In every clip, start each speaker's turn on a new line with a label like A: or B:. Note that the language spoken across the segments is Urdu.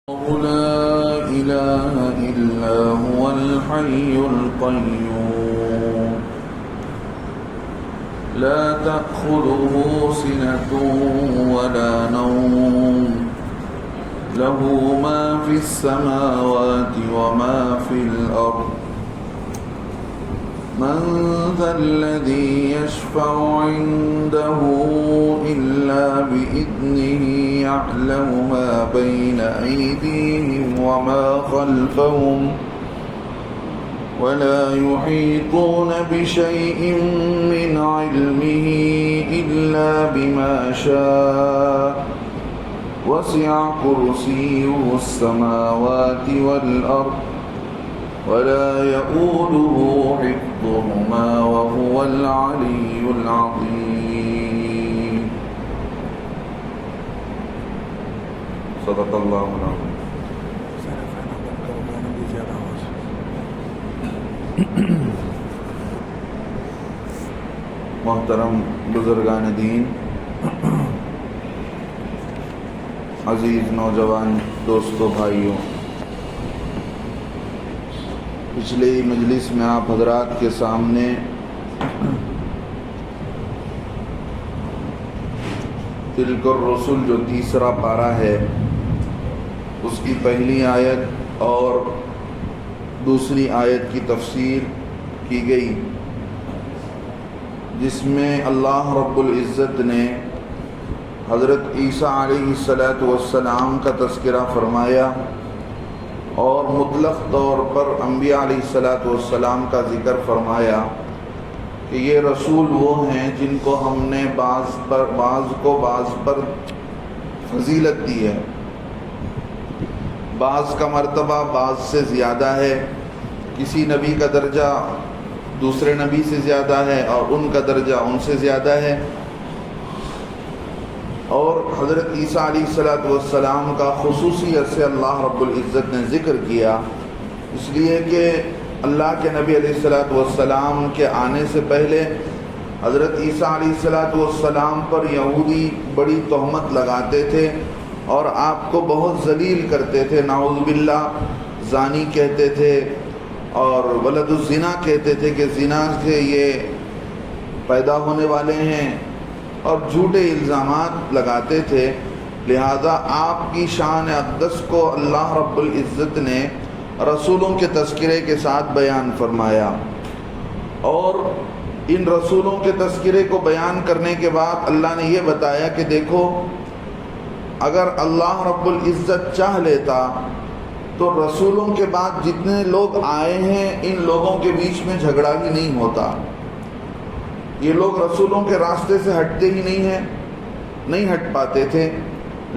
A: لا إله إلا هو الحي القيوم لا تأخذه سنة ولا نوم له ما في السماوات وما في الأرض من ذا الذي يشفع عنده إلا بإذنه يعلم ما بين أيديهم وما خلفهم ولا يحيطون بشيء من علمه إلا بما شاء وسع كرسيه السماوات والأرض ولا يؤوده حفظهما وهو العلي العظيم صدق الله العظيم. محترم بزرگان دین، عزیز نوجوان دوستو بھائیوں، پچھلے مجلس میں آپ حضرات کے سامنے تلک الرسل جو تیسرا پارہ ہے اس کی پہلی آیت اور دوسری آیت کی تفسیر کی گئی، جس میں اللہ رب العزت نے حضرت عیسیٰ علیہ السلام کا تذکرہ فرمایا اور مطلق طور پر انبیاء علیہ السلام کا ذکر فرمایا کہ یہ رسول وہ ہیں جن کو ہم نے بعض پر فضیلت دی ہے، بعض کا مرتبہ بعض سے زیادہ ہے، کسی نبی کا درجہ دوسرے نبی سے زیادہ ہے اور ان کا درجہ ان سے زیادہ ہے، اور حضرت عیسیٰ علیہ السلام کا خصوصیت سے اللہ رب العزت نے ذکر کیا، اس لیے کہ اللہ کے نبی علیہ السلام کے آنے سے پہلے حضرت عیسیٰ علیہ السلام پر یہودی بڑی تہمت لگاتے تھے اور آپ کو بہت ذلیل کرتے تھے، نعوذ باللہ زانی کہتے تھے اور ولد الزنا کہتے تھے کہ زنا سے یہ پیدا ہونے والے ہیں، اور جھوٹے الزامات لگاتے تھے۔ لہذا آپ کی شان اقدس کو اللہ رب العزت نے رسولوں کے تذکرے کے ساتھ بیان فرمایا، اور ان رسولوں کے تذکرے کو بیان کرنے کے بعد اللہ نے یہ بتایا کہ دیکھو، اگر اللہ رب العزت چاہ لیتا تو رسولوں کے بعد جتنے لوگ آئے ہیں ان لوگوں کے بیچ میں جھگڑا ہی نہیں ہوتا، یہ لوگ رسولوں کے راستے سے ہٹتے ہی نہیں ہٹ پاتے تھے،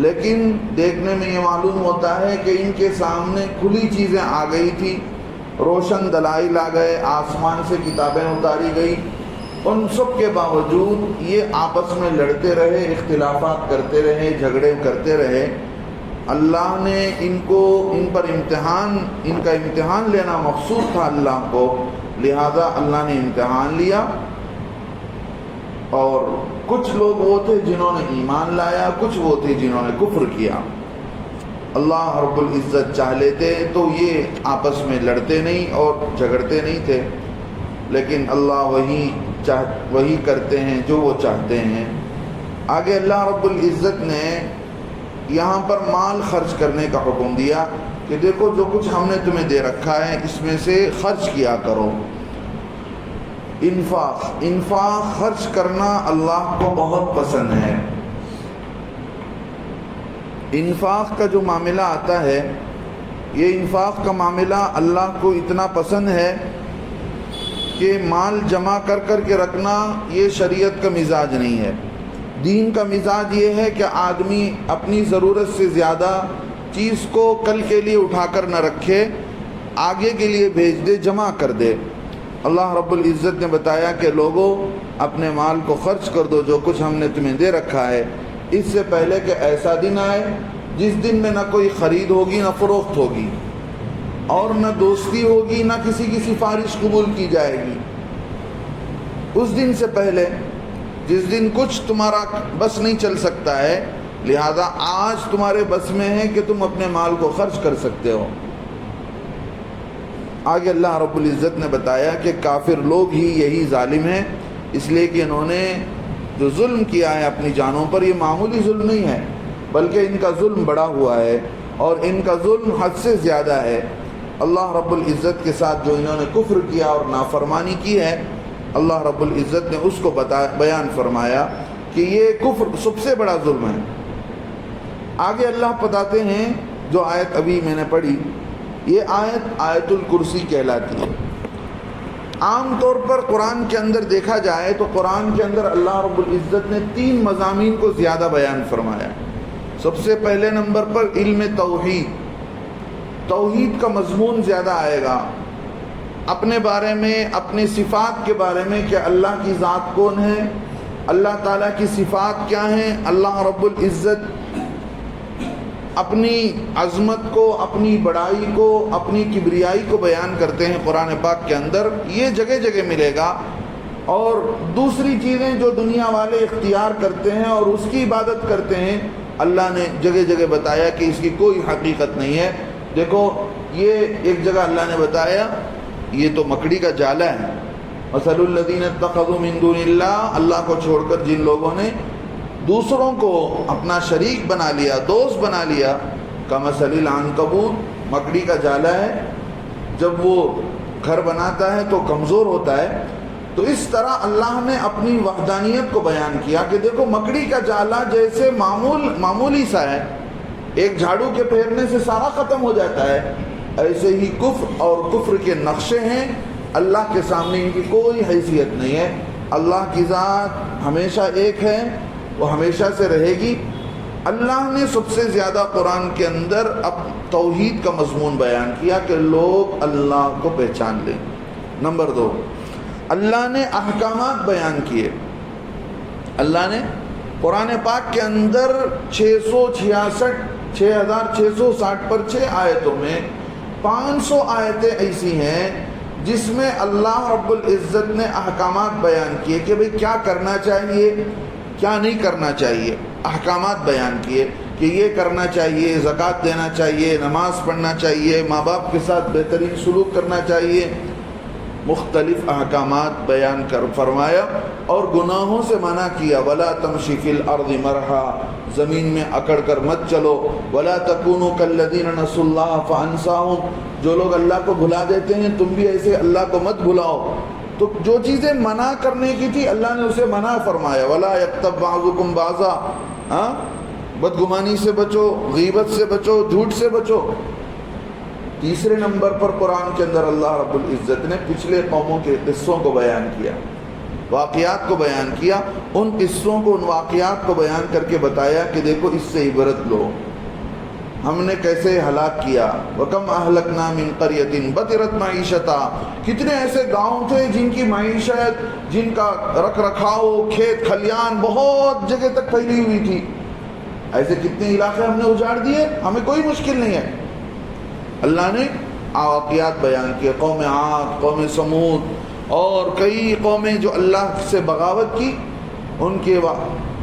A: لیکن دیکھنے میں یہ معلوم ہوتا ہے کہ ان کے سامنے کھلی چیزیں آ گئی تھی، روشن دلائل آ گئے، آسمان سے کتابیں اتاری گئی، ان سب کے باوجود یہ آپس میں لڑتے رہے، اختلافات کرتے رہے، جھگڑے کرتے رہے۔ اللہ نے ان پر ان کا امتحان لینا مقصود تھا اللہ کو، لہذا اللہ نے امتحان لیا، اور کچھ لوگ وہ تھے جنہوں نے ایمان لایا، کچھ وہ تھے جنہوں نے کفر کیا۔ اللہ رب العزت چاہ لیتے تو یہ آپس میں لڑتے نہیں اور جھگڑتے نہیں تھے، لیکن اللہ وہی کرتے ہیں جو وہ چاہتے ہیں۔ آگے اللہ رب العزت نے یہاں پر مال خرچ کرنے کا حکم دیا کہ دیکھو جو کچھ ہم نے تمہیں دے رکھا ہے اس میں سے خرچ کیا کرو۔ انفاق خرچ کرنا اللہ کو بہت پسند ہے۔ انفاق کا جو معاملہ آتا ہے، یہ انفاق کا معاملہ اللہ کو اتنا پسند ہے کہ مال جمع کر کے رکھنا یہ شریعت کا مزاج نہیں ہے۔ دین کا مزاج یہ ہے کہ آدمی اپنی ضرورت سے زیادہ چیز کو کل کے لیے اٹھا کر نہ رکھے، آگے کے لیے بھیج دے، جمع کر دے۔ اللہ رب العزت نے بتایا کہ لوگوں اپنے مال کو خرچ کر دو جو کچھ ہم نے تمہیں دے رکھا ہے، اس سے پہلے کہ ایسا دن آئے جس دن میں نہ کوئی خرید ہوگی نہ فروخت ہوگی، اور نہ دوستی ہوگی نہ کسی کی سفارش قبول کی جائے گی۔ اس دن سے پہلے جس دن کچھ تمہارا بس نہیں چل سکتا ہے، لہذا آج تمہارے بس میں ہے کہ تم اپنے مال کو خرچ کر سکتے ہو۔ آگے اللہ رب العزت نے بتایا کہ کافر لوگ ہی یہی ظالم ہیں، اس لیے کہ انہوں نے جو ظلم کیا ہے اپنی جانوں پر، یہ معمولی ظلم نہیں ہے بلکہ ان کا ظلم بڑا ہوا ہے اور ان کا ظلم حد سے زیادہ ہے۔ اللہ رب العزت کے ساتھ جو انہوں نے کفر کیا اور نافرمانی کی ہے، اللہ رب العزت نے اس کو بیان فرمایا کہ یہ کفر سب سے بڑا ظلم ہے۔ آگے اللہ بتاتے ہیں، جو آیت ابھی میں نے پڑھی، یہ آیت آیت الکرسی کہلاتی ہے۔ عام طور پر قرآن کے اندر دیکھا جائے تو قرآن کے اندر اللہ رب العزت نے 3 مضامین کو زیادہ بیان فرمایا۔ سب سے پہلے نمبر پر علم توحید، توحید کا مضمون زیادہ آئے گا، اپنے بارے میں، اپنی صفات کے بارے میں کہ اللہ کی ذات کون ہے، اللہ تعالیٰ کی صفات کیا ہیں، اللہ رب العزت اپنی عظمت کو، اپنی بڑائی کو، اپنی کبریائی کو بیان کرتے ہیں قرآن پاک کے اندر، یہ جگہ جگہ ملے گا۔ اور دوسری چیزیں جو دنیا والے اختیار کرتے ہیں اور اس کی عبادت کرتے ہیں، اللہ نے جگہ جگہ بتایا کہ اس کی کوئی حقیقت نہیں ہے۔ دیکھو یہ ایک جگہ اللہ نے بتایا یہ تو مکڑی کا جالا ہے، مثل الذین اتخذوا من دون اللہ، اللہ کو چھوڑ کر جن لوگوں نے دوسروں کو اپنا شریک بنا لیا، دوست بنا لیا، کمثل العنکبوت، مکڑی کا جالا ہے، جب وہ گھر بناتا ہے تو کمزور ہوتا ہے۔ تو اس طرح اللہ نے اپنی وحدانیت کو بیان کیا کہ دیکھو مکڑی کا جالا جیسے معمولی سا ہے، ایک جھاڑو کے پھیرنے سے سارا ختم ہو جاتا ہے، ایسے ہی کفر اور کفر کے نقشے ہیں، اللہ کے سامنے ان کی کوئی حیثیت نہیں ہے۔ اللہ کی ذات ہمیشہ ایک ہے، وہ ہمیشہ سے رہے گی۔ اللہ نے سب سے زیادہ قرآن کے اندر اب توحید کا مضمون بیان کیا کہ لوگ اللہ کو پہچان لیں۔ نمبر 2، اللہ نے احکامات بیان کیے۔ اللہ نے قرآن پاک کے اندر 6660 پر 6 آیتوں میں 500 آیتیں ایسی ہیں جس میں اللہ رب العزت نے احکامات بیان کیے کہ بھئی کیا کرنا چاہیے، کیا نہیں کرنا چاہیے۔ احکامات بیان کیے کہ یہ کرنا چاہیے، زکوٰۃ دینا چاہیے، نماز پڑھنا چاہیے، ماں باپ کے ساتھ بہترین سلوک کرنا چاہیے، مختلف احکامات بیان کر فرمایا اور گناہوں سے منع کیا۔ ولا تمشی فی الارض مرحا، زمین میں اکڑ کر مت چلو۔ ولا تکونوا کالذین نسوا اللہ فانساہم، جو لوگ اللہ کو بھلا دیتے ہیں تم بھی ایسے اللہ کو مت بھلاؤ۔ تو جو چیزیں منع کرنے کی تھی اللہ نے اسے منع فرمایا۔ ولا یغتب بعضکم بعضا، بدگمانی سے بچو، غیبت سے بچو، جھوٹ سے بچو۔ تیسرے نمبر پر قرآن کے اندر اللہ رب العزت نے پچھلے قوموں کے قصوں کو بیان کیا، واقعات کو بیان کیا، ان قصوں کو، ان واقعات کو بیان کر کے بتایا کہ دیکھو اس سے عبرت لو، ہم نے کیسے ہلاک کیا۔ وَكَمْ أَهْلَكْنَا مِنْ قَرْيَةٍ بَطِرَتْ مَعِيشَتَهَا، کتنے ایسے گاؤں تھے جن کی معیشت، جن کا رکھ رکھاؤ، کھیت کھلیان بہت جگہ تک پھیلی ہوئی تھی، ایسے کتنے علاقے ہم نے اجاڑ دیے، ہمیں کوئی مشکل نہیں ہے۔ اللہ نے واقعات بیان کیے، قوم عاد، قوم سمود اور کئی قومیں جو اللہ سے بغاوت کی، ان کے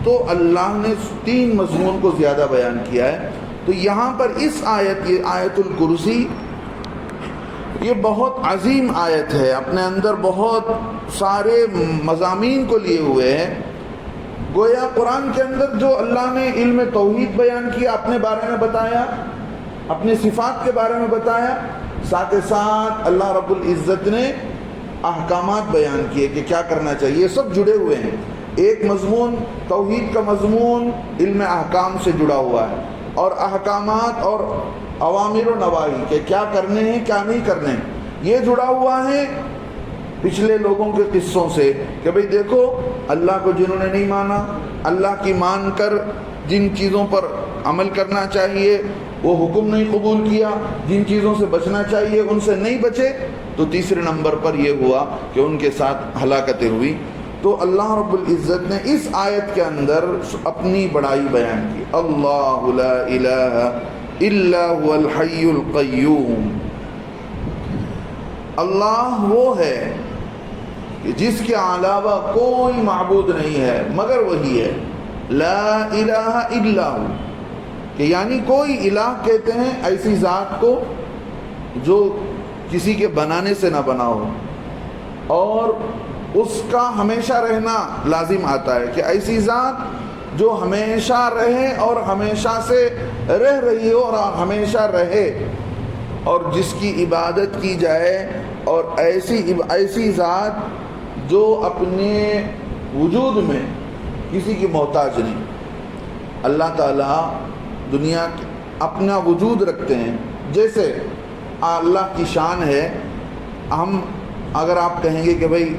A: تو اللہ نے 3 مضمون کو زیادہ بیان کیا ہے۔ تو یہاں پر اس آیت، یہ آیت الکرسی، یہ بہت عظیم آیت ہے، اپنے اندر بہت سارے مضامین کو لیے ہوئے ہیں۔ گویا قرآن کے اندر جو اللہ نے علم توحید بیان کیا، اپنے بارے میں بتایا، اپنی صفات کے بارے میں بتایا، ساتھ ساتھ اللہ رب العزت نے احکامات بیان کیے کہ کیا کرنا چاہیے، سب جڑے ہوئے ہیں۔ ایک مضمون توحید کا مضمون علم احکام سے جڑا ہوا ہے، اور احکامات اور اوامر و نواہی کہ کیا کرنے ہیں کیا نہیں کرنے ہیں، یہ جڑا ہوا ہے پچھلے لوگوں کے قصوں سے کہ بھئی دیکھو اللہ کو جنہوں نے نہیں مانا، اللہ کی مان کر جن چیزوں پر عمل کرنا چاہیے وہ حکم نہیں قبول کیا، جن چیزوں سے بچنا چاہیے ان سے نہیں بچے، تو تیسرے نمبر پر یہ ہوا کہ ان کے ساتھ ہلاکتیں ہوئی۔ تو اللہ رب العزت نے اس آیت کے اندر اپنی بڑائی بیان کی، اللہ لا الہ الا هو الحی القیوم، اللہ وہ ہے کہ جس کے علاوہ کوئی معبود نہیں ہے مگر وہی ہے، لا الہ الا ہو، کہ یعنی کوئی الہ کہتے ہیں ایسی ذات کو جو کسی کے بنانے سے نہ بنا ہو اور اس کا ہمیشہ رہنا لازم آتا ہے، کہ ایسی ذات جو ہمیشہ رہے اور ہمیشہ سے رہ رہی ہو اور ہمیشہ رہے اور جس کی عبادت کی جائے، اور ایسی ذات جو اپنے وجود میں کسی کی محتاج نہیں۔ اللہ تعالیٰ دنیا اپنا وجود رکھتے ہیں، جیسے اللہ کی شان ہے۔ ہم اگر آپ کہیں گے کہ بھئی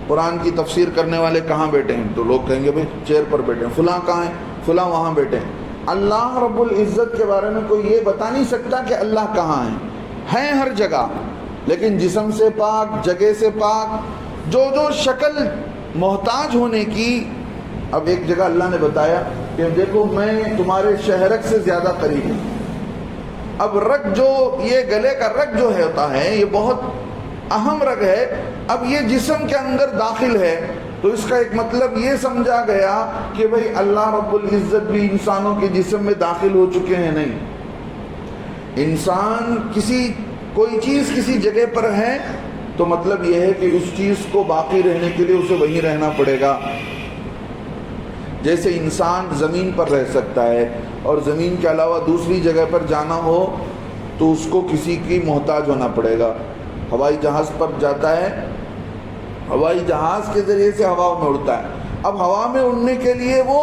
A: قرآن کی تفسیر کرنے والے کہاں بیٹھے ہیں، تو لوگ کہیں گے بھئی چیئر پر بیٹھے ہیں، فلاں کہاں ہیں، فلاں وہاں بیٹھے ہیں۔ اللہ رب العزت کے بارے میں کوئی یہ بتا نہیں سکتا کہ اللہ کہاں ہیں ہر جگہ، لیکن جسم سے پاک، جگہ سے پاک، جو شکل محتاج ہونے کی۔ اب ایک جگہ اللہ نے بتایا کہ دیکھو میں تمہارے شہرک سے زیادہ قریب ہوں۔ اب رگ جو یہ گلے کا رگ جو ہوتا ہے یہ بہت اہم رگ ہے، اب یہ جسم کے اندر داخل ہے، تو اس کا ایک مطلب یہ سمجھا گیا کہ بھئی اللہ رب العزت بھی انسانوں کے جسم میں داخل ہو چکے ہیں؟ نہیں، انسان کوئی چیز کسی جگہ پر ہے تو مطلب یہ ہے کہ اس چیز کو باقی رہنے کے لیے اسے وہیں رہنا پڑے گا۔ جیسے انسان زمین پر رہ سکتا ہے اور زمین کے علاوہ دوسری جگہ پر جانا ہو تو اس کو کسی کی محتاج ہونا پڑے گا۔ ہوائی جہاز پر جاتا ہے، ہوائی جہاز کے ذریعے سے ہوا میں اڑتا ہے، اب ہوا میں اڑنے کے لیے وہ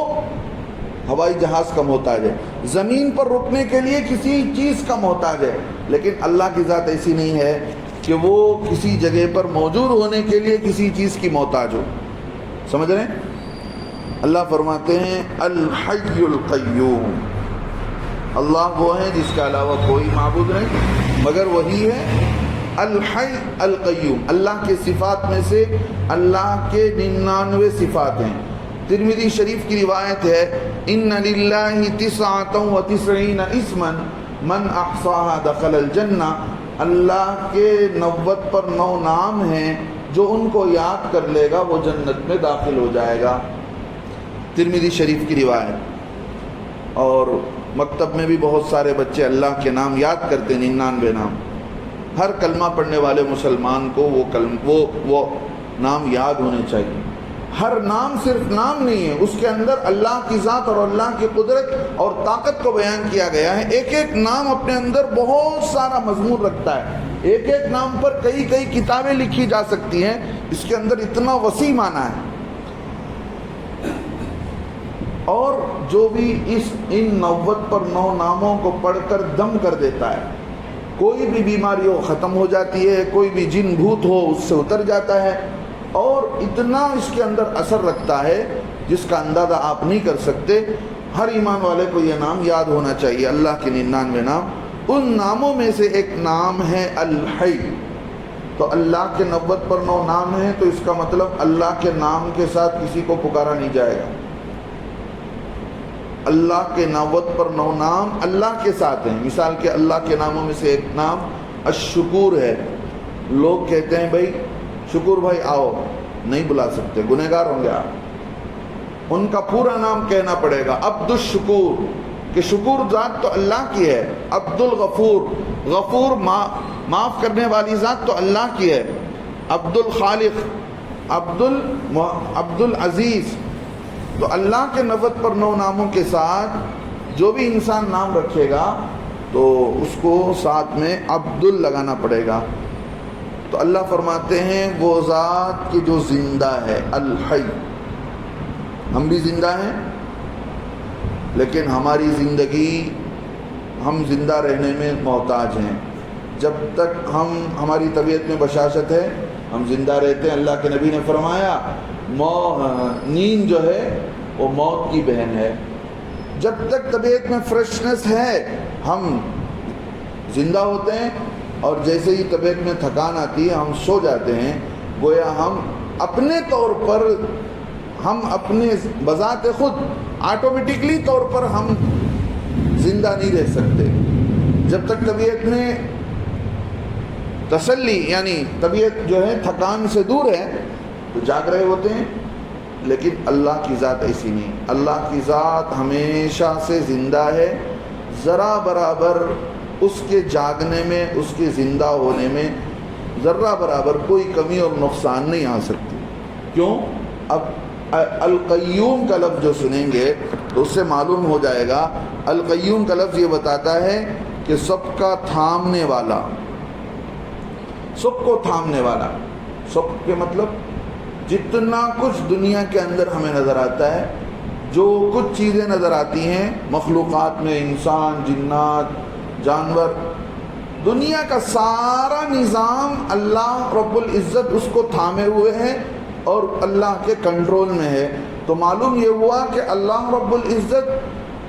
A: ہوائی جہاز کا محتاج ہے، زمین پر رکنے کے لیے کسی چیز کا محتاج ہے، لیکن اللہ کی ذات ایسی نہیں ہے کہ وہ کسی جگہ پر موجود ہونے کے لیے کسی چیز کی محتاج ہو۔ سمجھ رہے ہیں؟ اللہ فرماتے ہیں الحی القیوم، اللہ وہ ہے جس کے علاوہ کوئی معبود نہیں مگر وہی ہے۔ الحی القیوم، اللہ کے صفات میں سے اللہ کے 99 صفات ہیں۔ ترمذی شریف کی روایت ہے ان للہ 99 اسما من احصاها دخل الجنہ، اللہ کے 90 پر 9 نام ہیں جو ان کو یاد کر لے گا وہ جنت میں داخل ہو جائے گا۔ ترمذی شریف کی روایت۔ اور مکتب میں بھی بہت سارے بچے اللہ کے نام یاد کرتے ہیں، 99 نام۔ ہر کلمہ پڑھنے والے مسلمان کو وہ نام یاد ہونے چاہیے۔ ہر نام صرف نام نہیں ہے، اس کے اندر اللہ کی ذات اور اللہ کی قدرت اور طاقت کو بیان کیا گیا ہے۔ ایک ایک نام اپنے اندر بہت سارا مضمون رکھتا ہے، ایک ایک نام پر کئی کتابیں لکھی جا سکتی ہیں، اس کے اندر اتنا وسیع معنی ہے۔ اور جو بھی ان 90 پر 9 ناموں کو پڑھ کر دم کر دیتا ہے، کوئی بھی بیماری ہو ختم ہو جاتی ہے، کوئی بھی جن بھوت ہو اس سے اتر جاتا ہے، اور اتنا اس کے اندر اثر رکھتا ہے جس کا اندازہ آپ نہیں کر سکتے۔ ہر ایمان والے کو یہ نام یاد ہونا چاہیے، اللہ کے 99 نام۔ ان ناموں میں سے ایک نام ہے الحی۔ تو اللہ کے 90 پر 9 نام ہیں، تو اس کا مطلب اللہ کے نام کے ساتھ کسی کو پکارا نہیں جائے گا۔ اللہ کے 90 پر 9 نام اللہ کے ساتھ ہیں۔ مثال کے اللہ کے ناموں میں سے ایک نام الشکور ہے۔ لوگ کہتے ہیں بھائی شکور بھائی آؤ، نہیں بلا سکتے، گنہگار ہوں گے آپ، ان کا پورا نام کہنا پڑے گا عبد الشکور، کہ شکور ذات تو اللہ کی ہے۔ عبد الغفور، غفور معاف کرنے والی ذات تو اللہ کی ہے۔ عبد الخالق، عبد العزیز۔ تو اللہ کے 90 پر 9 ناموں کے ساتھ جو بھی انسان نام رکھے گا تو اس کو ساتھ میں عبد لگانا پڑے گا۔ تو اللہ فرماتے ہیں وہ ذات کی جو زندہ ہے، الحی۔ ہم بھی زندہ ہیں لیکن ہماری زندگی، ہم زندہ رہنے میں محتاج ہیں۔ جب تک ہماری طبیعت میں بشاشت ہے ہم زندہ رہتے ہیں۔ اللہ کے نبی نے فرمایا نیند جو ہے وہ موت کی بہن ہے۔ جب تک طبیعت میں فریشنس ہے ہم زندہ ہوتے ہیں، اور جیسے ہی طبیعت میں تھکان آتی ہے ہم سو جاتے ہیں۔ گویا ہم اپنے طور پر، ہم اپنے بذات خود آٹومیٹکلی طور پر ہم زندہ نہیں رہ سکتے۔ جب تک طبیعت میں تسلی، یعنی طبیعت جو ہے تھکان سے دور ہے، تو جاگ رہے ہوتے ہیں۔ لیکن اللہ کی ذات ایسی نہیں. اللہ کی ذات ہمیشہ سے زندہ ہے، ذرا برابر اس کے جاگنے میں، اس کے زندہ ہونے میں ذرہ برابر کوئی کمی اور نقصان نہیں آ سکتی. کیوں؟ اب القیوم کا لفظ جو سنیں گے تو اس سے معلوم ہو جائے گا. القیوم کا لفظ یہ بتاتا ہے کہ سب کا تھامنے والا، سب کو تھامنے والا. سب کے مطلب جتنا کچھ دنیا کے اندر ہمیں نظر آتا ہے، جو کچھ چیزیں نظر آتی ہیں مخلوقات میں، انسان، جنات، جانور، دنیا کا سارا نظام اللہ رب العزت اس کو تھامے ہوئے ہیں اور اللہ کے کنٹرول میں ہے. تو معلوم یہ ہوا کہ اللہ رب العزت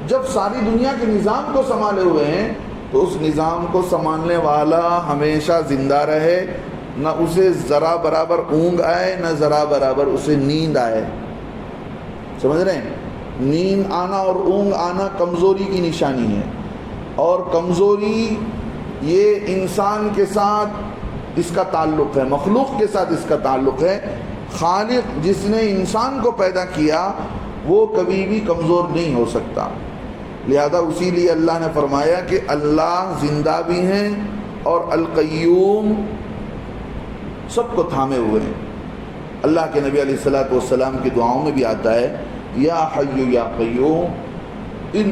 A: جب ساری دنیا کے نظام کو سنبھالے ہوئے ہیں تو اس نظام کو سنبھالنے والا ہمیشہ زندہ رہے، نہ اسے ذرا برابر اونگ آئے، نہ ذرا برابر اسے نیند آئے. سمجھ رہے ہیں؟ نیند آنا اور اونگ آنا کمزوری کی نشانی ہے، اور کمزوری یہ انسان کے ساتھ اس کا تعلق ہے، مخلوق کے ساتھ اس کا تعلق ہے. خالق جس نے انسان کو پیدا کیا وہ کبھی بھی کمزور نہیں ہو سکتا. لہذا اسی لیے اللہ نے فرمایا کہ اللہ زندہ بھی ہیں اور القیوم سب کو تھامے ہوئے ہیں. اللہ کے نبی علیہ السلام کی دعاؤں میں بھی آتا ہے یا حی یا قیوم.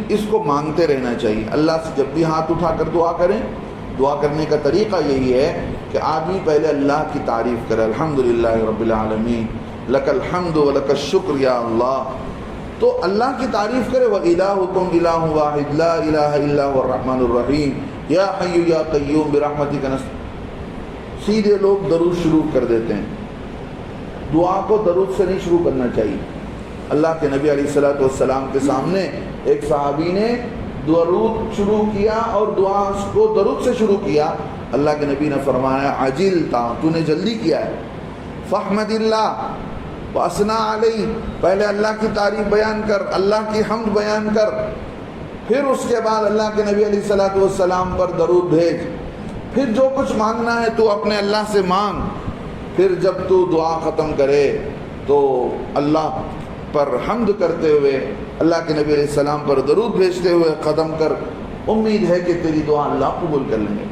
A: اس کو مانگتے رہنا چاہیے. اللہ سے جب بھی ہاتھ اٹھا کر دعا کریں، دعا کرنے کا طریقہ یہی ہے کہ آدمی پہلے اللہ کی تعریف کرے، الحمدللہ رب العالمین لک الحمد ولک الشکر یا اللہ. تو اللہ کی تعریف کرے، وَإِلَٰهُكُمْ إِلَٰهٌ وَاحِدٌ لَا إِلَٰهَ إِلَّا هُوَ الرَّحْمَٰنُ الرَّحِيمُ یا حی یا قیوم برحمتک نستغیث. سیدھے لوگ درود شروع کر دیتے ہیں. دعا کو درود سے نہیں شروع کرنا چاہیے. اللہ کے نبی علیہ السلام کے سامنے ایک صحابی نے درود شروع کیا اور دعا کو درود سے شروع کیا. اللہ کے نبی نے فرمایا عجلتا، تو نے جلدی کیا ہے. فاحمد اللہ واسنا علیہ، پہلے اللہ کی تعریف بیان کر، اللہ کی حمد بیان کر، پھر اس کے بعد اللہ کے نبی علیہ السلام پر درود بھیج. پھر جو کچھ مانگنا ہے تو اپنے اللہ سے مانگ. پھر جب تو دعا ختم کرے تو اللہ پر حمد کرتے ہوئے، اللہ کے نبی علیہ السلام پر درود بھیجتے ہوئے ختم کر. امید ہے کہ تیری دعا اللہ قبول کر لیں گے.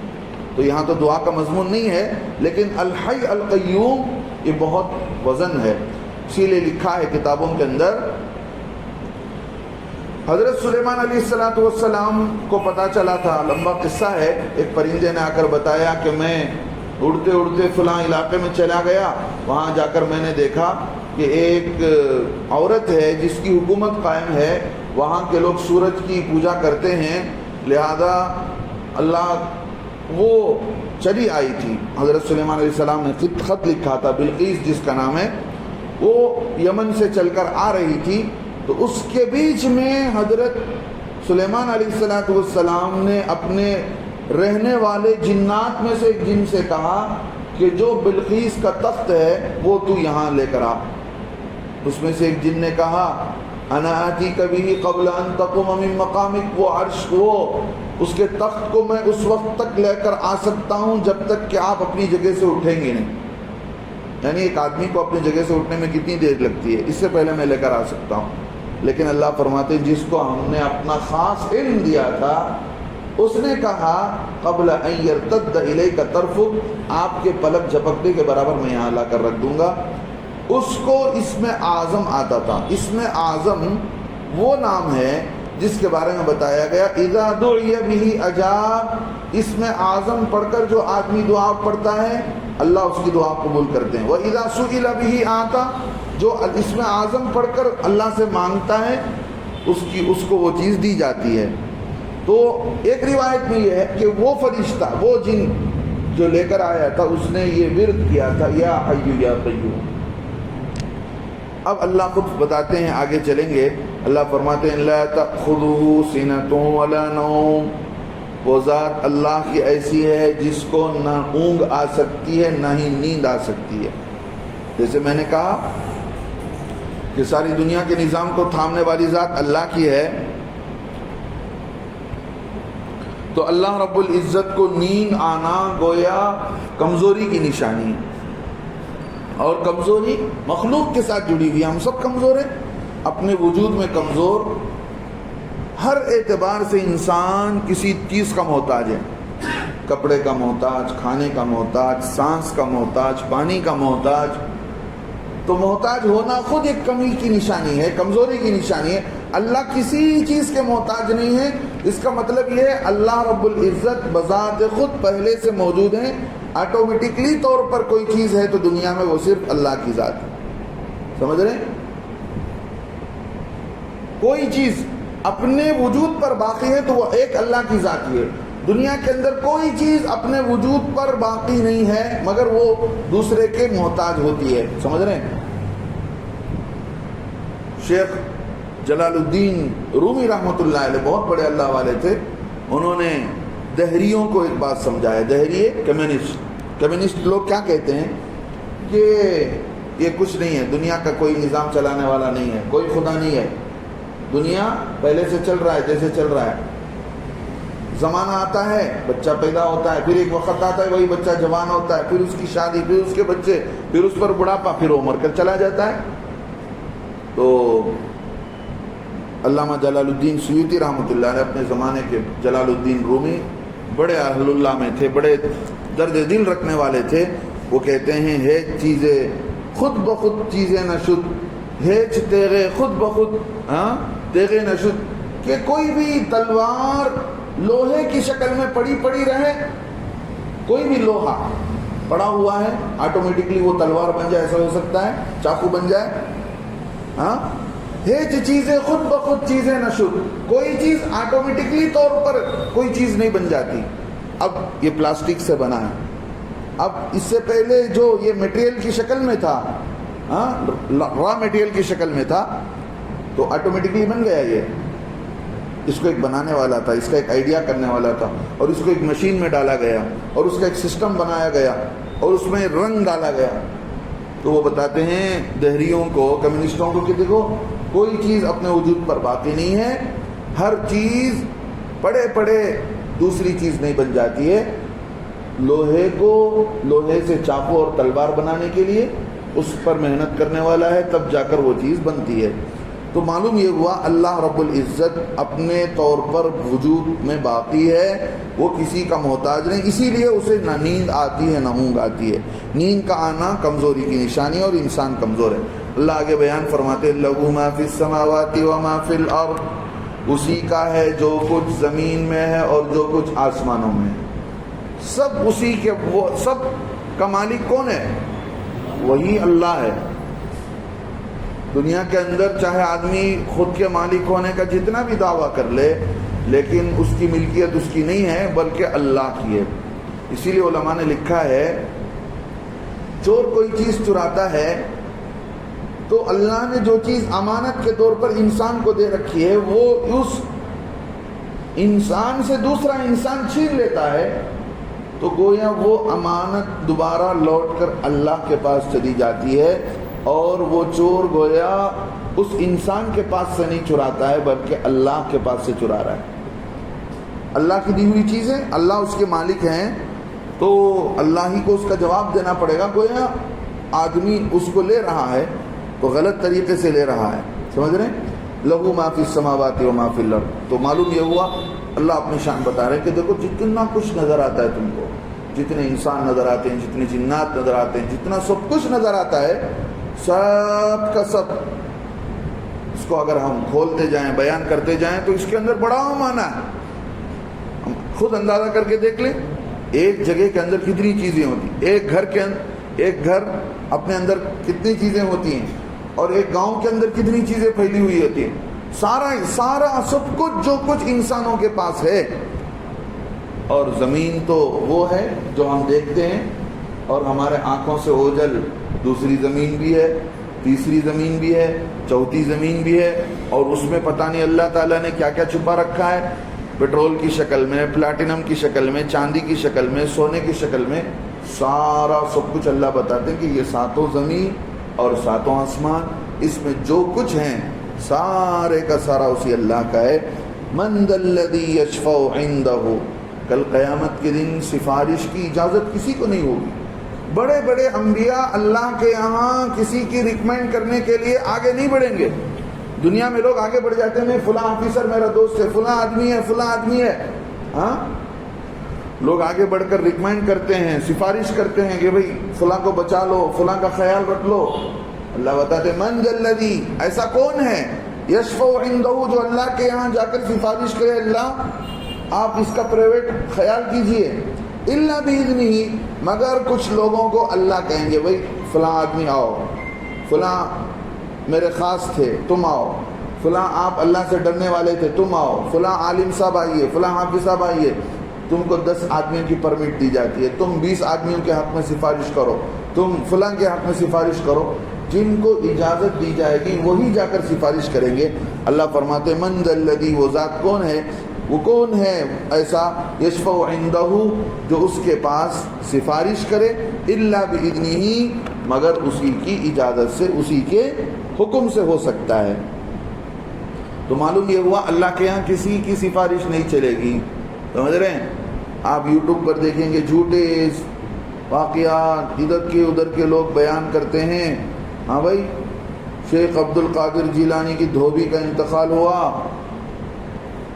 A: تو یہاں تو دعا کا مضمون نہیں ہے، لیکن الحی القیوم یہ بہت وزن ہے. اسی لیے لکھا ہے کتابوں کے اندر، حضرت سلیمان علیہ السلام کو پتہ چلا تھا، لمبا قصہ ہے، ایک پرندے نے آ کر بتایا کہ میں اڑتے اڑتے فلاں علاقے میں چلا گیا، وہاں جا کر میں نے دیکھا کہ ایک عورت ہے جس کی حکومت قائم ہے، وہاں کے لوگ سورج کی پوجا کرتے ہیں، لہذا اللہ وہ چلی آئی تھی. حضرت سلیمان علیہ السلام نے خط لکھا تھا، بلقیس جس کا نام ہے، وہ یمن سے چل کر آ رہی تھی. تو اس کے بیچ میں حضرت سلیمان علیہ السلام نے اپنے رہنے والے جنات میں سے ایک جن سے کہا کہ جو بلقیس کا تخت ہے وہ تو یہاں لے کر آ. اس میں سے ایک جن نے کہا انا آتیک بہ قبل ان تقوم من مقامک، وہ عرش، وہ اس کے تخت کو میں اس وقت تک لے کر آ سکتا ہوں جب تک کہ آپ اپنی جگہ سے اٹھیں گے نہیں. یعنی ایک آدمی کو اپنی جگہ سے اٹھنے میں کتنی دیر لگتی ہے، اس سے پہلے میں لے کر آ سکتا ہوں. لیکن اللہ فرماتے ہیں جس کو ہم نے اپنا خاص علم دیا تھا اس نے کہا قبل ان یرتد الیک طرفک، آپ کے پلک جھپکنے کے برابر میں یہاں لا کر رکھ دوں گا. اس کو اسم اعظم آتا تھا. اسم اعظم وہ نام ہے جس کے بارے میں بتایا گیا اذا دعی بہ اجاب. اسم اعظم پڑھ کر جو آدمی دعا پڑھتا ہے اللہ اس کی دعا قبول کرتے ہیں. وَإِذَا سُئِلَ بِهِ آتا، جو اسم اعظم پڑھ کر اللہ سے مانگتا ہے اس کو وہ چیز دی جاتی ہے. تو ایک روایت میں یہ ہے کہ وہ فرشتہ، وہ جن جو لے کر آیا تھا، اس نے یہ ورد کیا تھا یا حی یا قیوم. اب اللہ خود بتاتے ہیں، آگے چلیں گے. اللہ فرماتے ہیں لا تأخذه سنة ولا نوم، وہ ذات اللہ کی ایسی ہے جس کو نہ اونگ آ سکتی ہے نہ ہی نیند آ سکتی ہے. جیسے میں نے کہا کہ ساری دنیا کے نظام کو تھامنے والی ذات اللہ کی ہے، تو اللہ رب العزت کو نیند آنا گویا کمزوری کی نشانی ہے. اور کمزوری مخلوق کے ساتھ جڑی ہوئی ہے. ہم سب کمزور ہیں، اپنے وجود میں کمزور. ہر اعتبار سے انسان کسی چیز کا محتاج ہے. کپڑے کا محتاج، کھانے کا محتاج، سانس کا محتاج، پانی کا محتاج. تو محتاج ہونا خود ایک کمی کی نشانی ہے، کمزوری کی نشانی ہے. اللہ کسی چیز کے محتاج نہیں ہے. اس کا مطلب یہ ہے اللہ رب العزت بذات خود پہلے سے موجود ہیں. آٹومیٹکلی طور پر کوئی چیز ہے تو دنیا میں وہ صرف اللہ کی ذات ہے. سمجھ رہے ہیں؟ کوئی چیز اپنے وجود پر باقی ہے تو وہ ایک اللہ کی ذات ہی ہے. دنیا کے اندر کوئی چیز اپنے وجود پر باقی نہیں ہے مگر وہ دوسرے کے محتاج ہوتی ہے. سمجھ رہے ہیں؟ شیخ جلال الدین رومی رحمۃ اللہ علیہ بہت بڑے اللہ والے تھے. انہوں نے دہریوں کو ایک بات سمجھایا. دہریے کمیونسٹ لوگ کیا کہتے ہیں کہ یہ کچھ نہیں ہے، دنیا کا کوئی نظام چلانے والا نہیں ہے، کوئی خدا نہیں ہے، دنیا پہلے سے چل رہا ہے جیسے چل رہا ہے. زمانہ آتا ہے، بچہ پیدا ہوتا ہے، پھر ایک وقت آتا ہے وہی بچہ جوان ہوتا ہے، پھر اس کی شادی، پھر اس کے بچے، پھر اس پر بڑھاپا، پھر وہ مر کر چلا جاتا ہے. تو علامہ جلال الدین سیوطی رحمۃ اللہ علیہ اپنے زمانے کے جلال الدین رومی بڑے اہل اللہ میں تھے، بڑے درد دل رکھنے والے تھے. وہ کہتے ہیں ہیچ چیزیں خود بخود چیزیں نشد، ہیچ تیغے خود بخود تیغے نشد. کہ کوئی بھی تلوار لوہے کی شکل میں پڑی رہے، کوئی بھی لوہا پڑا ہوا ہے آٹومیٹکلی وہ تلوار بن جائے، ایسا ہو سکتا ہے چاقو بن جائے. ہیچ چیزیں خود بخود چیزیں نشد. کوئی چیز آٹومیٹکلی طور پر کوئی چیز نہیں بن جاتی. اب یہ پلاسٹک سے بنا ہے، اب اس سے پہلے جو یہ میٹیریل کی شکل میں تھا، را میٹیریل کی شکل میں تھا تو آٹومیٹکلی بن گیا. یہ اس کو ایک بنانے والا تھا، اس کا ایک آئیڈیا کرنے والا تھا، اور اس کو ایک مشین میں ڈالا گیا اور اس کا ایک سسٹم بنایا گیا اور اس میں رنگ ڈالا گیا. تو وہ بتاتے ہیں دہریوں کو، کمیونسٹوں کو کہ دیکھو کوئی چیز اپنے وجود پر باقی نہیں ہے. ہر چیز پڑے دوسری چیز نہیں بن جاتی ہے. لوہے سے چاقو اور تلوار بنانے کے لیے اس پر محنت کرنے والا ہے، تب جا کر وہ چیز بنتی ہے. تو معلوم یہ ہوا اللہ رب العزت اپنے طور پر وجود میں باقی ہے، وہ کسی کا محتاج نہیں. اسی لیے اسے نہ نیند آتی ہے نہ اونگ آتی ہے. نیند کا آنا کمزوری کی نشانی ہے اور انسان کمزور ہے. اللہ آگے بیان فرماتے لہو ما فی السماوات و ما فی الارض، اسی کا ہے جو کچھ زمین میں ہے اور جو کچھ آسمانوں میں ہے. سب اسی کے، وہ سب کا مالک کون ہے؟ وہی اللہ ہے. دنیا کے اندر چاہے آدمی خود کے مالک ہونے کا جتنا بھی دعویٰ کر لے، لیکن اس کی ملکیت اس کی نہیں ہے بلکہ اللہ کی ہے. اسی لیے علماء نے لکھا ہے چور کوئی چیز چراتا ہے تو اللہ نے جو چیز امانت کے طور پر انسان کو دے رکھی ہے وہ اس انسان سے دوسرا انسان چھین لیتا ہے تو گویا وہ امانت دوبارہ لوٹ کر اللہ کے پاس چلی جاتی ہے، اور وہ چور گویا اس انسان کے پاس سے نہیں چراتا ہے بلکہ اللہ کے پاس سے چرا رہا ہے. اللہ کی دی ہوئی چیزیں، اللہ اس کے مالک ہیں تو اللہ ہی کو اس کا جواب دینا پڑے گا. گویا آدمی اس کو لے رہا ہے تو غلط طریقے سے لے رہا ہے. سمجھ رہے ہیں؟ لہو ما فی السماوات و ما فی الارض. تو معلوم یہ ہوا اللہ اپنی شان بتا رہے کہ دیکھو جتنا کچھ نظر آتا ہے تم کو، جتنے انسان نظر آتے ہیں، جتنے جنات نظر آتے ہیں، جتنا سب کچھ نظر آتا ہے، سب کا سب اس کو اگر ہم کھولتے جائیں، بیان کرتے جائیں تو اس کے اندر بڑا معنی ہے. ہم خود اندازہ کر کے دیکھ لیں ایک جگہ کے اندر کتنی چیزیں ہوتی ہیں، ایک گھر اپنے اندر کتنی چیزیں ہوتی ہیں، اور ایک گاؤں کے اندر کتنی چیزیں پھیلی ہوئی ہوتی ہیں. سارا سب کچھ جو کچھ انسانوں کے پاس ہے. اور زمین تو وہ ہے جو ہم دیکھتے ہیں اور ہمارے آنکھوں سے اوجھل دوسری زمین بھی ہے، تیسری زمین بھی ہے، چوتھی زمین بھی ہے، اور اس میں پتہ نہیں اللہ تعالیٰ نے کیا کیا چھپا رکھا ہے. پیٹرول کی شکل میں، پلاٹینم کی شکل میں، چاندی کی شکل میں، سونے کی شکل میں، سارا سب کچھ اللہ بتاتے ہیں کہ یہ ساتوں زمین اور ساتوں آسمان، اس میں جو کچھ ہیں سارے کا سارا اسی اللہ کا ہے. من ذا الذی یشفع عندہ، کل قیامت کے دن سفارش کی اجازت کسی کو نہیں ہوگی. بڑے بڑے انبیاء اللہ کے یہاں کسی کی ریکمینڈ کرنے کے لیے آگے نہیں بڑھیں گے. دنیا میں لوگ آگے بڑھ جاتے ہیں، فلاں آفیسر میرا دوست ہے، فلاں آدمی ہے، فلاں آدمی ہے. ہاں، لوگ آگے بڑھ کر ریکمینڈ کرتے ہیں، سفارش کرتے ہیں کہ بھئی فلاں کو بچا لو، فلاں کا خیال رکھ لو. اللہ بتاتے من ذا الذی، ایسا کون ہے، یشفع عندہ، جو اللہ کے یہاں جا کر سفارش کرے، اللہ آپ اس کا پرائیویٹ خیال کیجئے. الا باذنہ، مگر کچھ لوگوں کو اللہ کہیں گے بھئی فلاں آدمی آؤ، فلاں میرے خاص تھے تم آؤ، فلاں آپ اللہ سے ڈرنے والے تھے تم آؤ، فلاں عالم صاحب آئیے، فلاں حافظ صاحب آئیے. تم کو 10 آدمیوں کی پرمٹ دی جاتی ہے، تم 20 آدمیوں کے حق میں سفارش کرو، تم فلاں کے حق میں سفارش کرو. جن کو اجازت دی جائے گی وہی جا کر سفارش کریں گے. اللہ فرماتے من ذا الذی، وہ ذات کون ہے، وہ کون ہے ایسا، یشفع عندہ، جو اس کے پاس سفارش کرے، الا باذنہ، مگر اسی کی اجازت سے، اسی کے حکم سے ہو سکتا ہے. تو معلوم یہ ہوا اللہ کے یہاں کسی کی سفارش نہیں چلے گی. سمجھ رہے ہیں؟ آپ یوٹیوب پر دیکھیں گے جھوٹے واقعات ادھر کے ادھر کے لوگ بیان کرتے ہیں. ہاں بھائی، شیخ عبد القادر جیلانی کی دھوبی کا انتقال ہوا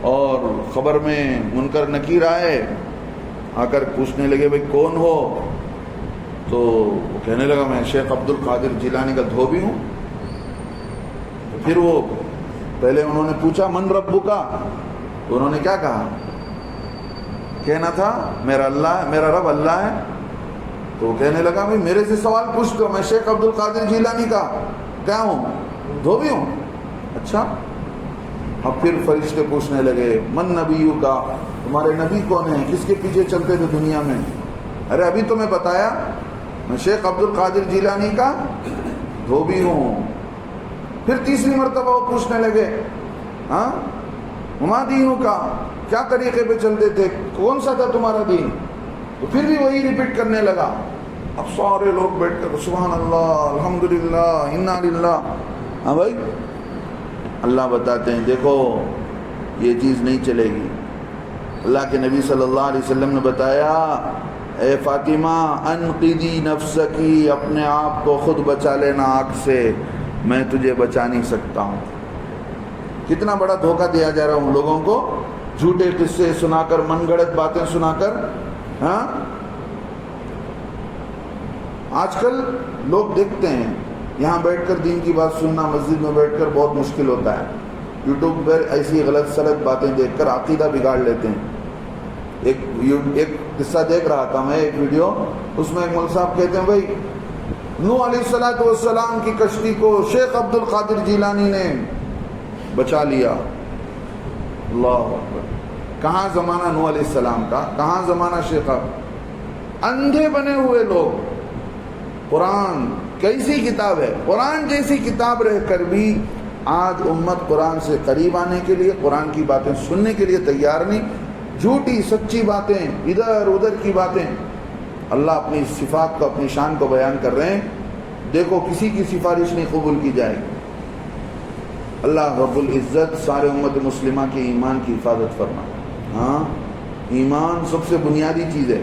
A: اور خبر میں منکر نکیر آئے، آ کر پوچھنے لگے بھائی کون ہو، تو وہ کہنے لگا میں شیخ عبد القادر جیلانی کا دھوبی ہوں. پھر وہ پہلے انہوں نے پوچھا من ربک کا، تو انہوں نے کیا کہا، کہنا تھا میرا اللہ، میرا رب اللہ ہے. تو وہ کہنے لگا بھائی میرے سے سوال پوچھتے ہو، میں شیخ عبد القادر جیلانی کا کیا ہوں، دھوبی ہوں. اچھا. اب پھر فرشتے پوچھنے لگے من نبیو کا، تمہارے نبی کون ہیں، کس کے پیچھے چلتے تھے دنیا میں. ارے ابھی تو میں بتایا میں شیخ عبد القادر جیلانی کا دھوبی ہوں. پھر تیسری مرتبہ وہ پوچھنے لگے ہاں وما دینوں کا، کیا طریقے پہ چلتے تھے، کون سا تھا تمہارا دین. تو پھر بھی وہی ریپیٹ کرنے لگا. اب سارے لوگ بیٹھ کر سبحان اللہ الحمدللہ انا للہ. ہاں بھائی، اللہ بتاتے ہیں دیکھو یہ چیز نہیں چلے گی. اللہ کے نبی صلی اللہ علیہ وسلم نے بتایا اے فاطمہ انقذی نفسکی، اپنے آپ کو خود بچا لینا آگ سے، میں تجھے بچا نہیں سکتا ہوں. کتنا بڑا دھوکہ دیا جا رہا ہوں لوگوں کو، جھوٹے قصے سنا کر، من گھڑت باتیں سنا کر. ہاں، آج کل لوگ دیکھتے ہیں یہاں بیٹھ کر دین کی بات سننا مسجد میں بیٹھ کر بہت مشکل ہوتا ہے. یوٹیوب پر ایسی غلط سلط باتیں دیکھ کر عقیدہ بگاڑ لیتے ہیں. ایک قصہ دیکھ رہا تھا میں، ایک ویڈیو، اس میں ایک مول صاحب کہتے ہیں بھائی نوح علیہ السلام کی کشتی کو شیخ عبد القادر جیلانی نے بچا لیا. اللہ اکبر. کہاں زمانہ نوح علیہ السلام کا، کہاں زمانہ شیخ. اندھے بنے ہوئے لوگ. قرآن کیسی کتاب ہے، قرآن جیسی کتاب رہ کر بھی آج امت قرآن سے قریب آنے کے لیے، قرآن کی باتیں سننے کے لیے تیار نہیں. جھوٹی سچی باتیں، ادھر ادھر کی باتیں. اللہ اپنی صفات کو، اپنی شان کو بیان کر رہے ہیں. دیکھو کسی کی سفارش نہیں قبول کی جائے گی. اللہ رب العزت سارے امت مسلمہ کے ایمان کی حفاظت فرمائے. ہاں، ایمان سب سے بنیادی چیز ہے.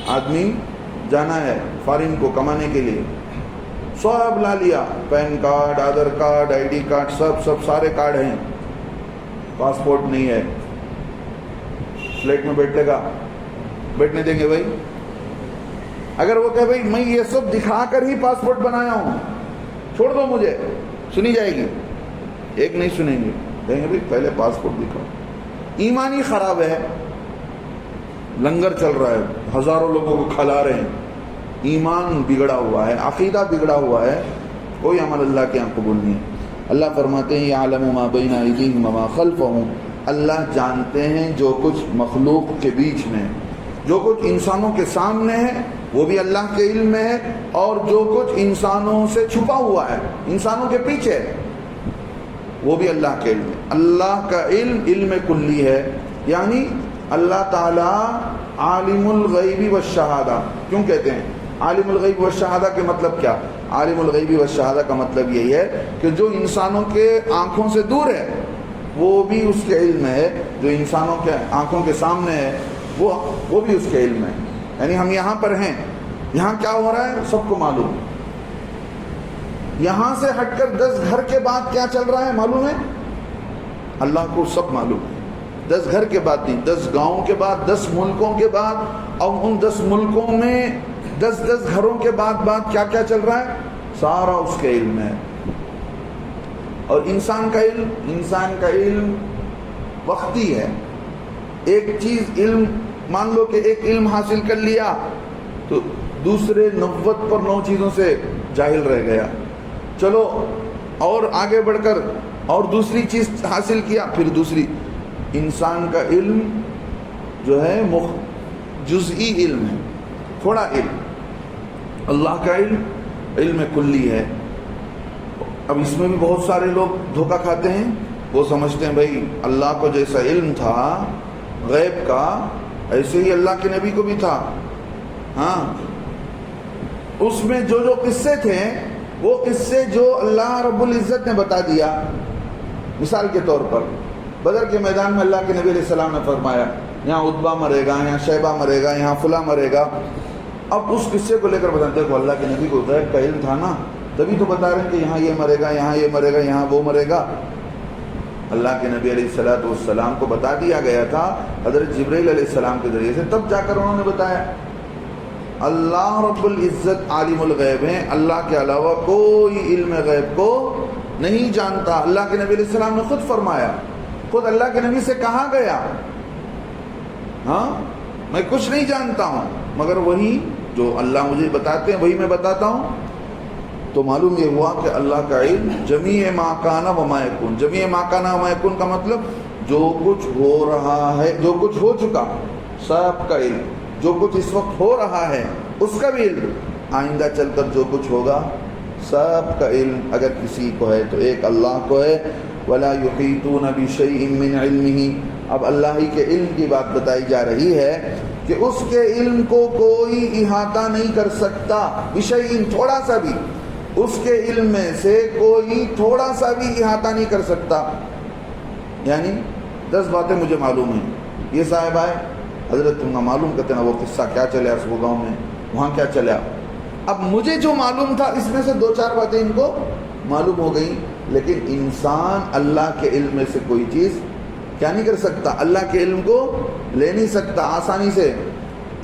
A: آدمی جانا ہے فارن کو کمانے کے لیے، سب لا لیا، PAN card, Aadhaar card, I D card, سب سارے کارڈ ہیں، پاسپورٹ نہیں ہے. فلیٹ میں بیٹھے گا، بیٹھنے دیں گے بھائی؟ اگر وہ کہے بھائی میں یہ سب دکھا کر ہی پاسپورٹ بنایا ہوں، چھوڑ دو مجھے، سنی جائے گی؟ ایک نہیں سنیں گے، کہیں گے بھائی پہلے پاسپورٹ دکھاؤ. ایمان ہی خراب ہے. لنگر چل رہا ہے، ہزاروں لوگوں کو کھلا رہے ہیں، ایمان بگڑا ہوا ہے، عقیدہ بگڑا ہوا ہے، کوئی عمل اللہ کے یہاں قبول نہیں ہے. اللہ فرماتے ہیں یعلم ما بین ایدیہم وما خلفہم، اللہ جانتے ہیں جو کچھ مخلوق کے بیچ میں، جو کچھ انسانوں کے سامنے ہے وہ بھی اللہ کے علم میں ہے، اور جو کچھ انسانوں سے چھپا ہوا ہے، انسانوں کے پیچھے، وہ بھی اللہ کے علم ہے. اللہ کا علم علم کلی ہے، یعنی اللہ تعالیٰ عالم الغیب والشہادہ. کیوں کہتے ہیں عالم الغیب والشہادہ کے مطلب کیا؟ عالم الغیب والشہادہ کا مطلب یہی ہے کہ جو انسانوں کے آنکھوں سے دور ہے وہ بھی اس کے علم میں ہے، جو انسانوں کے آنکھوں کے سامنے ہے وہ بھی اس کے علم میں ہے. یعنی ہم یہاں پر ہیں، یہاں کیا ہو رہا ہے سب کو معلوم. یہاں سے ہٹ کر 10 گھر کے بعد کیا چل رہا ہے معلوم ہے؟ اللہ کو سب معلوم ہے. 10 گھر کے بعد نہیں، 10 گاؤں کے بعد، 10 ملکوں کے بعد، اور ان 10 ملکوں میں 10 گھروں کے بعد کیا کیا چل رہا ہے سارا اس کے علم ہے. اور انسان کا علم وقتی ہے. ایک چیز علم مان لو کہ ایک علم حاصل کر لیا تو دوسرے 90 چیزوں سے جاہل رہ گیا. چلو اور آگے بڑھ کر اور دوسری چیز حاصل کیا، پھر دوسری. انسان کا علم جو ہے جزئی علم ہے، تھوڑا علم. اللہ کا علم کلی ہے. اب اس میں بھی بہت سارے لوگ دھوکہ کھاتے ہیں. وہ سمجھتے ہیں بھائی اللہ کو جیسا علم تھا غیب کا ایسے ہی اللہ کے نبی کو بھی تھا. ہاں، اس میں جو قصے تھے وہ قصے جو اللہ رب العزت نے بتا دیا. مثال کے طور پر بدر کے میدان میں اللہ کے نبی علیہ السلام نے فرمایا یہاں عتبہ مرے گا، یہاں شیبہ مرے گا، یہاں فلاں مرے گا. اب اس قصے کو لے کر بتاتے دیکھو اللہ کے نبی کو غیب کا علم تھا نا، تبھی تو بتا رہے ہیں کہ یہاں یہ مرے گا، یہاں یہ مرے گا، یہاں وہ مرے گا. اللہ کے نبی علیہ السلام کو بتا دیا گیا تھا حضرت جبرائیل علیہ السلام کے ذریعے سے، تب جا کر انہوں نے بتایا. اللہ رب العزت عالم الغیب ہیں، اللہ کے علاوہ کوئی علم غیب کو نہیں جانتا. اللہ کے نبی علیہ السلام نے خود فرمایا، خود اللہ کے نبی سے کہا گیا ہاں میں کچھ نہیں جانتا ہوں مگر وہی جو اللہ مجھے بتاتے ہیں وہی میں بتاتا ہوں. تو معلوم یہ ہوا کہ اللہ کا علم جمیع ما کان و ما یکون. جمیع ما کان و ما یکون کا مطلب جو کچھ ہو رہا ہے، جو کچھ ہو چکا سب کا علم، جو کچھ اس وقت ہو رہا ہے اس کا بھی علم، آئندہ چل کر جو کچھ ہوگا سب کا علم اگر کسی کو ہے تو ایک اللہ کو ہے. ولا یحیطون بشیء من علمہ. اب اللہ ہی کے علم کی بات بتائی جا رہی ہے کہ اس کے علم کو کوئی احاطہ نہیں کر سکتا. بشیء تھوڑا سا بھی، اس کے علم میں سے کوئی تھوڑا سا بھی احاطہ نہیں کر سکتا. یعنی 10 باتیں مجھے معلوم ہیں. یہ صاحب آئے حضرت تم نہ معلوم کرتے نا وہ قصہ کیا چلے اس وہ گاؤں میں، وہاں کیا چلا. اب مجھے جو معلوم تھا اس میں سے 2-4 باتیں ان کو معلوم ہو گئیں. لیکن انسان اللہ کے علم میں سے کوئی چیز کیا نہیں کر سکتا، اللہ کے علم کو لے نہیں سکتا آسانی سے.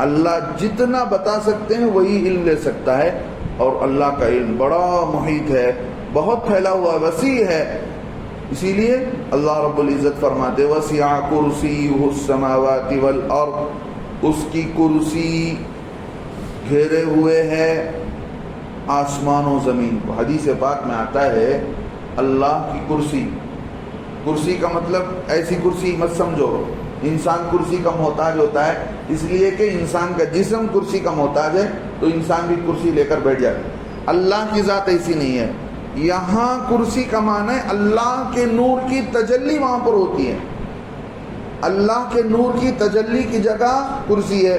A: اللہ جتنا بتا سکتے ہیں وہی علم لے سکتا ہے. اور اللہ کا علم بڑا محیط ہے، بہت پھیلا ہوا وسیع ہے. اسی لیے اللہ رب العزت فرماتے وسع کرسیہ السماوات والارض. اس کی کرسی گھیرے ہوئے ہے آسمان و زمین کو. حدیث پاک میں آتا ہے اللہ کی کرسی کا مطلب ایسی کرسی مت سمجھو انسان کرسی کا محتاج ہوتا ہے اس لیے کہ انسان کا جسم کرسی کا محتاج ہے تو انسان بھی کرسی لے کر بیٹھ جائے. اللہ کی ذات ایسی نہیں ہے. یہاں کرسی کا معنی ہے اللہ کے نور کی تجلی وہاں پر ہوتی ہے. اللہ کے نور کی تجلی کی جگہ کرسی ہے.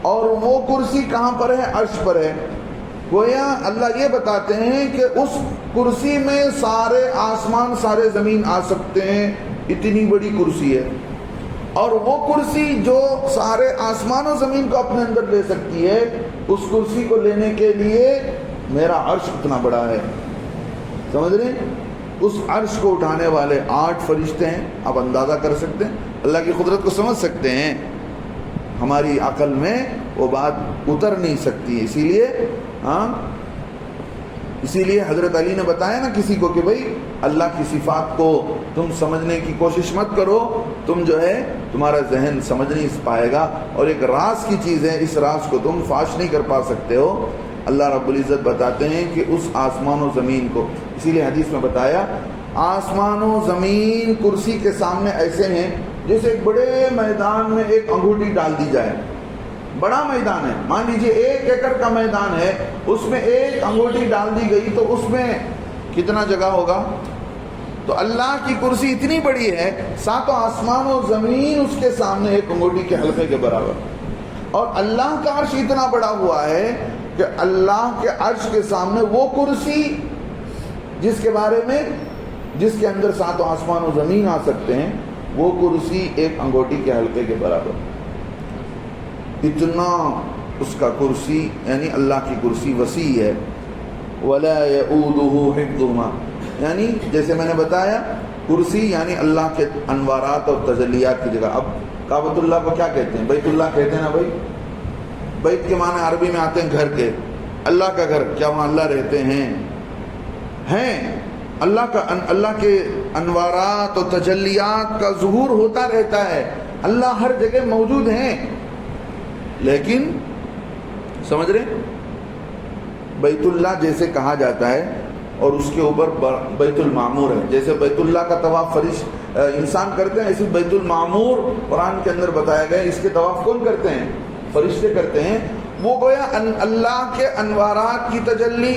A: اور وہ کرسی کہاں پر ہے؟ عرش پر ہے. گویا اللہ یہ بتاتے ہیں کہ اس کرسی میں سارے آسمان سارے زمین آ سکتے ہیں، اتنی بڑی کرسی ہے. اور وہ کرسی جو سارے آسمان و زمین کو اپنے اندر لے سکتی ہے، اس کرسی کو لینے کے لیے میرا عرش اتنا بڑا ہے. سمجھ رہے ہیں؟ اس عرش کو اٹھانے والے 8 فرشتے ہیں. آپ اندازہ کر سکتے ہیں، اللہ کی قدرت کو سمجھ سکتے ہیں. ہماری عقل میں وہ بات اتر نہیں سکتی. اسی لیے حضرت علی نے بتایا نا کسی کو کہ بھائی اللہ کی صفات کو تم سمجھنے کی کوشش مت کرو، تم جو ہے تمہارا ذہن سمجھ نہیں پائے گا. اور ایک راز کی چیز ہے، اس راز کو تم فاش نہیں کر پا سکتے ہو. اللہ رب العزت بتاتے ہیں کہ اس آسمان و زمین کو، اسی لیے حدیث میں بتایا آسمان و زمین کرسی کے سامنے ایسے ہیں جیسے ایک بڑے میدان میں ایک انگوٹھی ڈال دی جائے. بڑا میدان ہے، مان لیجئے 1 ایکڑ کا میدان ہے، اس میں ایک انگوٹھی ڈال دی گئی تو اس میں کتنا جگہ ہوگا؟ تو اللہ کی کرسی اتنی بڑی ہے، 7 آسمان و زمین اس کے سامنے ایک انگوٹھی کے حلقے کے برابر. اور اللہ کا عرش اتنا بڑا ہوا ہے کہ اللہ کے عرش کے سامنے وہ کرسی جس کے بارے میں جس کے اندر 7 آسمان و زمین آ سکتے ہیں، وہ کرسی ایک انگوٹھی کے حلقے کے برابر. اتنا اس کا کرسی یعنی اللہ کی کرسی وسیع ہے. ولا یؤودہ حفظہما، یعنی جیسے میں نے بتایا کرسی یعنی اللہ کے انوارات اور تجلیات کی جگہ. اب کعبۃ اللہ کو کیا کہتے ہیں؟ بیت اللہ کہتے ہیں نا بھائی. بیت کے معنی عربی میں آتے ہیں گھر کے. اللہ کا گھر، کیا وہاں اللہ رہتے ہیں؟ اللہ کے انوارات اور تجلیات کا ظہور ہوتا رہتا ہے. اللہ ہر جگہ موجود ہیں، لیکن سمجھ رہے بیت اللہ جیسے کہا جاتا ہے اور اس کے اوپر بیت المعمور ہے. جیسے بیت اللہ کا طواف انسان کرتے ہیں، ایسے بیت المعمور قرآن کے اندر بتایا گیا اس کے طواف کون کرتے ہیں؟ فرشتے کرتے ہیں. وہ گویا اللہ کے انوارات کی تجلی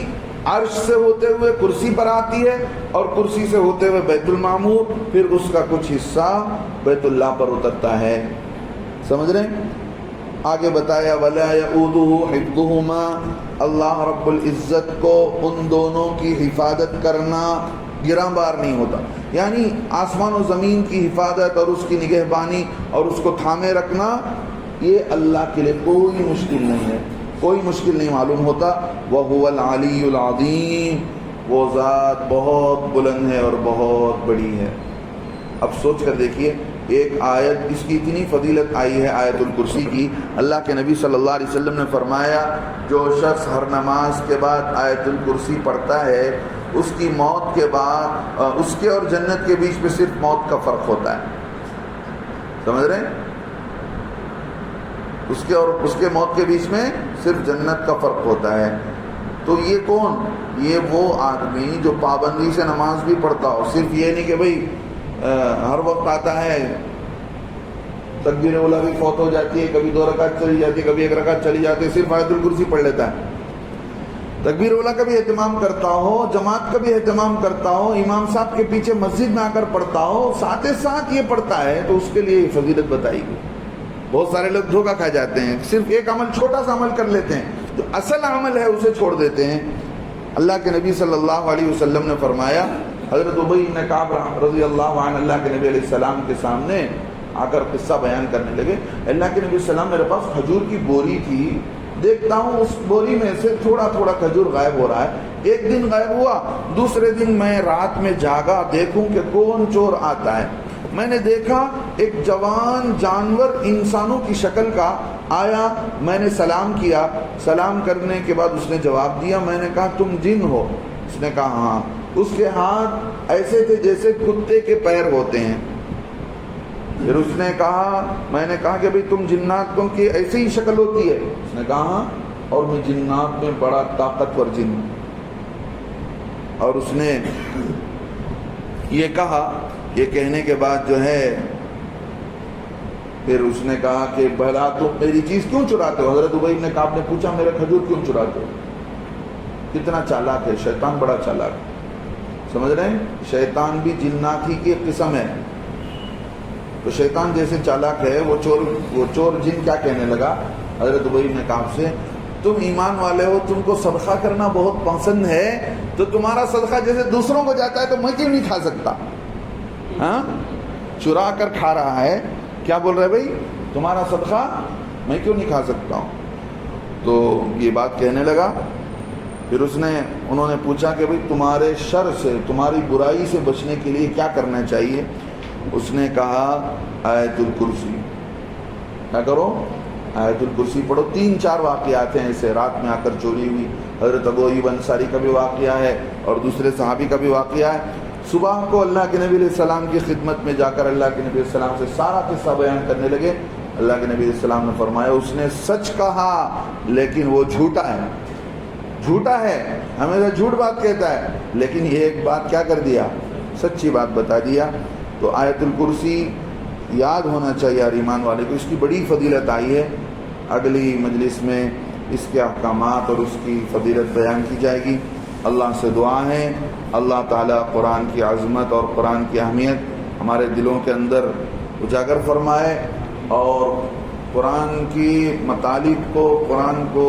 A: عرش سے ہوتے ہوئے کرسی پر آتی ہے اور کرسی سے ہوتے ہوئے بیت المعمور، پھر اس کا کچھ حصہ بیت اللہ پر اترتا ہے. سمجھ رہے ہیں؟ آگے بتایا وَلَا يَؤُودُهُ حِفْظُهُمَا، اللہ رب العزت کو ان دونوں کی حفاظت کرنا گراں بار نہیں ہوتا. یعنی آسمان و زمین کی حفاظت اور اس کی نگہبانی اور اس کو تھامے رکھنا یہ اللہ کے لیے کوئی مشکل نہیں ہے، کوئی مشکل نہیں معلوم ہوتا. وَهُوَ الْعَلِيُّ الْعَظِيمُ، وہ ذات بہت بلند ہے اور بہت بڑی ہے. اب سوچ کر دیکھیے ایک آیت، اس کی اتنی فضیلت آئی ہے آیت الکرسی کی. اللہ کے نبی صلی اللہ علیہ وسلم نے فرمایا جو شخص ہر نماز کے بعد آیت الکرسی پڑھتا ہے اس کی موت کے بعد اس کے اور جنت کے بیچ میں صرف موت کا فرق ہوتا ہے. سمجھ رہے ہیں؟ اس کے اور اس کے موت کے بیچ میں صرف جنت کا فرق ہوتا ہے. تو یہ کون؟ یہ وہ آدمی جو پابندی سے نماز بھی پڑھتا ہو. صرف یہ نہیں کہ بھئی ہر وقت آتا ہے تکبیر اولا بھی فوت ہو جاتی ہے، کبھی 2 رکعت چلی جاتی ہے، کبھی 1 رکعت چلی جاتی ہے، صرف آیت الکرسی پڑھ لیتا ہے. تکبیر اولا کا بھی اہتمام کرتا ہو، جماعت کا بھی اہتمام کرتا ہو، امام صاحب کے پیچھے مسجد میں آ کر پڑھتا ہو، ساتھ ساتھ یہ پڑھتا ہے، تو اس کے لیے فضیلت بتائی گئی. بہت سارے لوگ دھوکہ کھا جاتے ہیں، صرف ایک عمل چھوٹا سا عمل کر لیتے ہیں، جو اصل عمل ہے اسے چھوڑ دیتے ہیں. اللہ کے نبی صلی اللہ علیہ وسلم نے فرمایا، حضرت ابی بن کعب رضی اللہ عنہ اللہ کے نبی علیہ السلام کے سامنے آ کر قصہ بیان کرنے لگے. اللہ کے نبی علیہ السلام میرے پاس کھجور کی بوری تھی، دیکھتا ہوں اس بوری میں سے تھوڑا تھوڑا کھجور غائب ہو رہا ہے. ایک دن غائب ہوا، دوسرے دن میں رات میں جاگا دیکھوں کہ کون چور آتا ہے. میں نے دیکھا ایک جوان جانور انسانوں کی شکل کا آیا، میں نے سلام کیا. سلام کرنے کے بعد اس نے جواب دیا. میں نے کہا تم جن ہو؟ اس نے کہا ہاں. اس کے ہاتھ ایسے تھے جیسے کتے کے پیر ہوتے ہیں. پھر اس نے کہا، میں نے کہا کہ بھئی تم جناتوں کی ایسی ہی شکل ہوتی ہے؟ اس نے کہا ہاں، اور میں جنات میں بڑا طاقتور جن ہوں. اور اس نے یہ کہا، یہ کہنے کے بعد جو ہے پھر اس نے کہا کہ بھلا تم میری چیز کیوں چراتے ہو؟ حضرت ابی بن کعب نے پوچھا میرا کھجور کیوں چراتے ہو؟ کتنا چالاک ہے شیطان، بڑا چالاک. سمجھ رہے ہیں؟ شیطان بھی جنات ہی کی قسم ہے. تو شیطان جیسے چالاک ہے، وہ چور جن کیا کہنے لگا حضرت ابی بن کعب سے، تم ایمان والے ہو، تم کو صدقہ کرنا بہت پسند ہے، تو تمہارا صدقہ جیسے دوسروں کو جاتا ہے تو میں کیوں نہیں کھا سکتا؟ ہاں، چرا کر کھا رہا ہے. کیا بول رہے بھائی؟ تمہارا صدقہ میں کیوں نہیں کھا سکتا ہوں؟ تو یہ بات کہنے لگا. پھر انہوں نے پوچھا کہ بھئی تمہارے شر سے، تمہاری برائی سے بچنے کے لیے کیا کرنا چاہیے؟ اس نے کہا آیت الکرسی. کیا کرو؟ آیت الکرسی پڑھو. 3-4 واقعات ہیں ایسے. رات میں آ کر چوری ہوئی، حضرت ابو ایوب انصاری کا بھی واقعہ ہے اور دوسرے صحابی کا بھی واقعہ ہے. صبح کو اللہ کے نبی علیہ السلام کی خدمت میں جا کر اللہ کے نبی علیہ السلام سے سارا قصہ بیان کرنے لگے. اللہ کے نبی علیہ السلام نے فرمایا اس نے سچ کہا لیکن وہ جھوٹا ہے. جھوٹا ہے، ہمیشہ جھوٹ بات کہتا ہے، لیکن یہ ایک بات کیا کر دیا؟ سچی بات بتا دیا. تو آیت الکرسی یاد ہونا چاہیے ہر ایمان والے کو. اس کی بڑی فضیلت آئی ہے. اگلی مجلس میں اس کے احکامات اور اس کی فضیلت بیان کی جائے گی. اللہ سے دعا ہے اللہ تعالیٰ قرآن کی عظمت اور قرآن کی اہمیت ہمارے دلوں کے اندر اجاگر فرمائے اور قرآن کی مطالب کو، قرآن کو